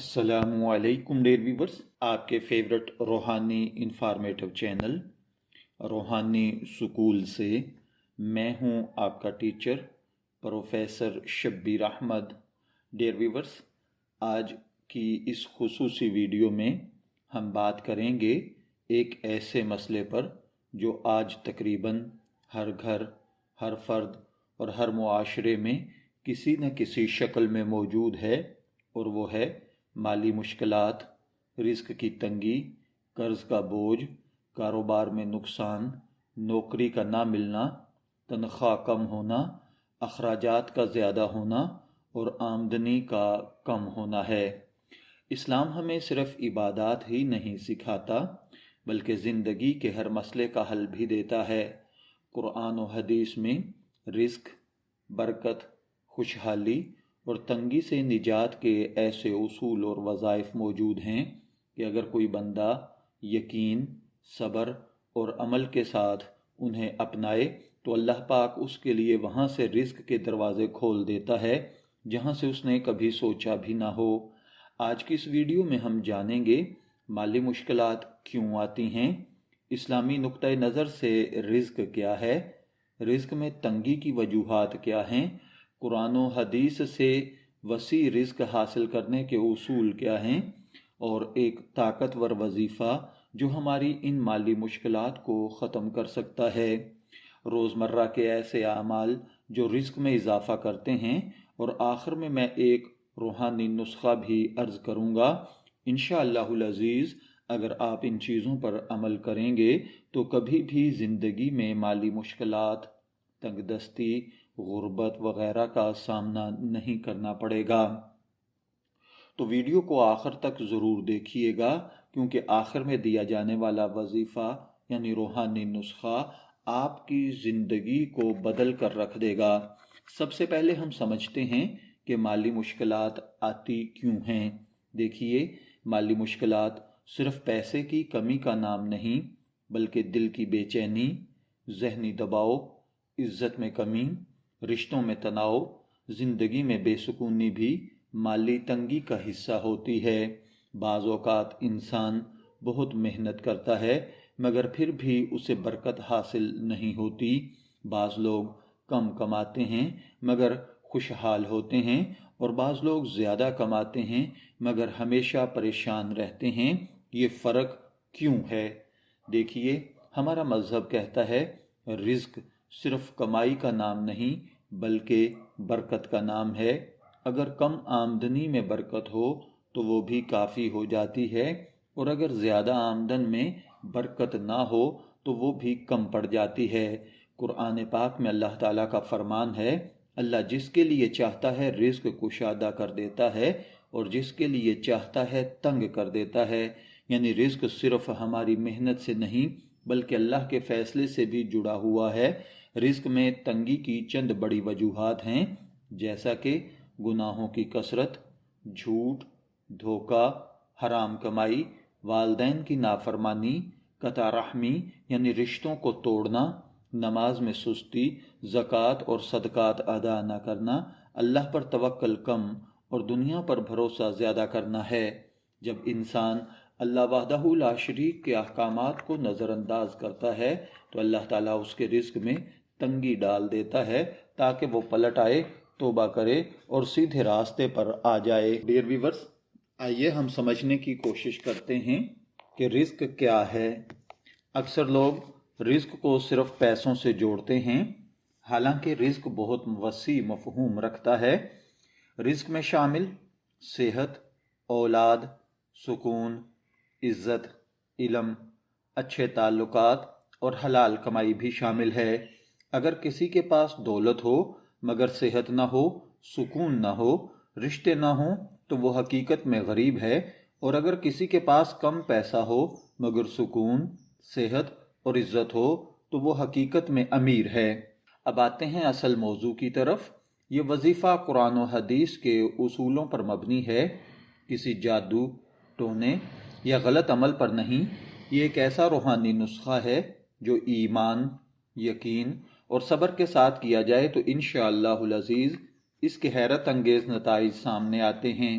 السلام علیکم dear viewers, آپ کے فیورٹ روحانی انفارمیٹو چینل روحانی سکول سے میں ہوں آپ کا teacher professor Shabbir Ahmed. Dear viewers, آج کی اس خصوصی ویڈیو میں ہم بات کریں گے ایک ایسے مسئلے پر جو آج تقریباً ہر گھر، ہر فرد اور ہر معاشرے میں کسی نہ کسی شکل میں موجود ہے، اور وہ ہے مالی مشکلات، رزق کی تنگی، قرض کا بوجھ، کاروبار میں نقصان، نوکری کا نہ ملنا، تنخواہ کم ہونا، اخراجات کا زیادہ ہونا اور آمدنی کا کم ہونا ہے۔ اسلام ہمیں صرف عبادات ہی نہیں سکھاتا بلکہ زندگی کے ہر مسئلے کا حل بھی دیتا ہے۔ قرآن و حدیث میں رزق، برکت، خوشحالی اور تنگی سے نجات کے ایسے اصول اور وظائف موجود ہیں کہ اگر کوئی بندہ یقین، صبر اور عمل کے ساتھ انہیں اپنائے تو اللہ پاک اس کے لیے وہاں سے رزق کے دروازے کھول دیتا ہے جہاں سے اس نے کبھی سوچا بھی نہ ہو۔ آج کی اس ویڈیو میں ہم جانیں گے مالی مشکلات کیوں آتی ہیں، اسلامی نقطۂ نظر سے رزق کیا ہے، رزق میں تنگی کی وجوہات کیا ہیں، قرآن و حدیث سے وسیع رزق حاصل کرنے کے اصول کیا ہیں، اور ایک طاقتور وظیفہ جو ہماری ان مالی مشکلات کو ختم کر سکتا ہے۔ روزمرہ کے ایسے اعمال جو رزق میں اضافہ کرتے ہیں، اور آخر میں ایک روحانی نسخہ بھی عرض کروں گا۔ انشاءاللہ العزیز اگر آپ ان چیزوں پر عمل کریں گے تو کبھی بھی زندگی میں مالی مشکلات، تنگ دستی، غربت وغیرہ کا سامنا نہیں کرنا پڑے گا۔ تو ویڈیو کو آخر تک ضرور دیکھیے گا، کیونکہ آخر میں دیا جانے والا وظیفہ یعنی روحانی نسخہ آپ کی زندگی کو بدل کر رکھ دے گا۔ سب سے پہلے ہم سمجھتے ہیں کہ مالی مشکلات آتی کیوں ہیں۔ دیکھیے، مالی مشکلات صرف پیسے کی کمی کا نام نہیں بلکہ دل کی بے چینی، ذہنی دباؤ، عزت میں کمی، رشتوں میں تناؤ، زندگی میں بے سکونی بھی مالی تنگی کا حصہ ہوتی ہے۔ بعض اوقات انسان بہت محنت کرتا ہے مگر پھر بھی اسے برکت حاصل نہیں ہوتی۔ بعض لوگ کم کماتے ہیں مگر خوشحال ہوتے ہیں، اور بعض لوگ زیادہ کماتے ہیں مگر ہمیشہ پریشان رہتے ہیں۔ یہ فرق کیوں ہے؟ دیکھیے، ہمارا مذہب کہتا ہے رزق صرف کمائی کا نام نہیں بلکہ برکت کا نام ہے۔ اگر کم آمدنی میں برکت ہو تو وہ بھی کافی ہو جاتی ہے، اور اگر زیادہ آمدن میں برکت نہ ہو تو وہ بھی کم پڑ جاتی ہے۔ قرآن پاک میں اللہ تعالیٰ کا فرمان ہے، اللہ جس کے لیے چاہتا ہے رزق کشادہ کر دیتا ہے اور جس کے لیے چاہتا ہے تنگ کر دیتا ہے۔ یعنی رزق صرف ہماری محنت سے نہیں بلکہ اللہ کے فیصلے سے بھی جڑا ہوا ہے۔ رزق میں تنگی کی چند بڑی وجوہات ہیں، جیسا کہ گناہوں کی کثرت، جھوٹ، دھوکہ، حرام کمائی، والدین کی نافرمانی، قطع رحمی یعنی رشتوں کو توڑنا، نماز میں سستی، زکوٰۃ اور صدقات ادا نہ کرنا، اللہ پر توکل کم اور دنیا پر بھروسہ زیادہ کرنا ہے۔ جب انسان اللہ وحدہ لا شریک کے احکامات کو نظر انداز کرتا ہے تو اللہ تعالیٰ اس کے رزق میں تنگی ڈال دیتا ہے تاکہ وہ پلٹ آئے، توبہ کرے اور سیدھے راستے پر آ جائے۔ ڈیئر ویورز، آئیے ہم سمجھنے کی کوشش کرتے ہیں کہ رزق کیا ہے۔ اکثر لوگ رزق کو صرف پیسوں سے جوڑتے ہیں، حالانکہ رزق بہت وسیع مفہوم رکھتا ہے۔ رزق میں شامل صحت، اولاد، سکون، عزت، علم، اچھے تعلقات اور حلال کمائی بھی شامل ہے۔ اگر کسی کے پاس دولت ہو مگر صحت نہ ہو، سکون نہ ہو، رشتے نہ ہوں تو وہ حقیقت میں غریب ہے، اور اگر کسی کے پاس کم پیسہ ہو مگر سکون، صحت اور عزت ہو تو وہ حقیقت میں امیر ہے۔ اب آتے ہیں اصل موضوع کی طرف۔ یہ وظیفہ قرآن و حدیث کے اصولوں پر مبنی ہے، کسی جادو، ٹونے یا غلط عمل پر نہیں۔ یہ ایک ایسا روحانی نسخہ ہے جو ایمان، یقین اور صبر کے ساتھ کیا جائے تو انشاءاللہ العزیز اس کے حیرت انگیز نتائج سامنے آتے ہیں۔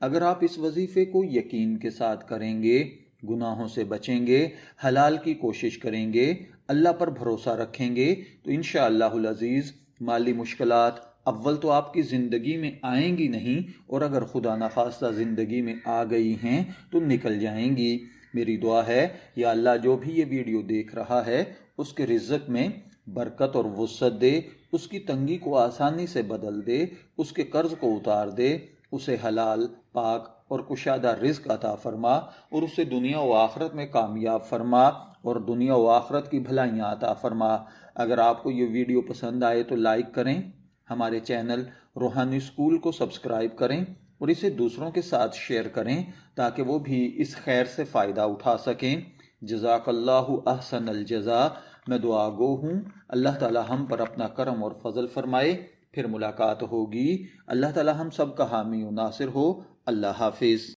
اگر آپ اس وظیفے کو یقین کے ساتھ کریں گے، گناہوں سے بچیں گے، حلال کی کوشش کریں گے، اللہ پر بھروسہ رکھیں گے، تو انشاءاللہ العزیز مالی مشکلات اول تو آپ کی زندگی میں آئیں گی نہیں، اور اگر خدا نخواستہ زندگی میں آ گئی ہیں تو نکل جائیں گی۔ میری دعا ہے یا اللہ جو بھی یہ ویڈیو دیکھ رہا ہے اس کے رزق میں برکت اور وسعت دے، اس کی تنگی کو آسانی سے بدل دے، اس کے قرض کو اتار دے، اسے حلال، پاک اور کشادہ رزق عطا فرما، اور اسے دنیا و آخرت میں کامیاب فرما اور دنیا و آخرت کی بھلائیاں عطا فرما۔ اگر آپ کو یہ ویڈیو پسند آئے تو لائک کریں، ہمارے چینل روحانی سکول کو سبسکرائب کریں اور اسے دوسروں کے ساتھ شیئر کریں تاکہ وہ بھی اس خیر سے فائدہ اٹھا سکیں۔ جزاک اللہ احسن الجزا۔ میں دعا گو ہوں، اللہ تعالی ہم پر اپنا کرم اور فضل فرمائے، پھر ملاقات ہوگی۔ اللہ تعالی ہم سب کا حامی و ناصر ہو۔ اللہ حافظ۔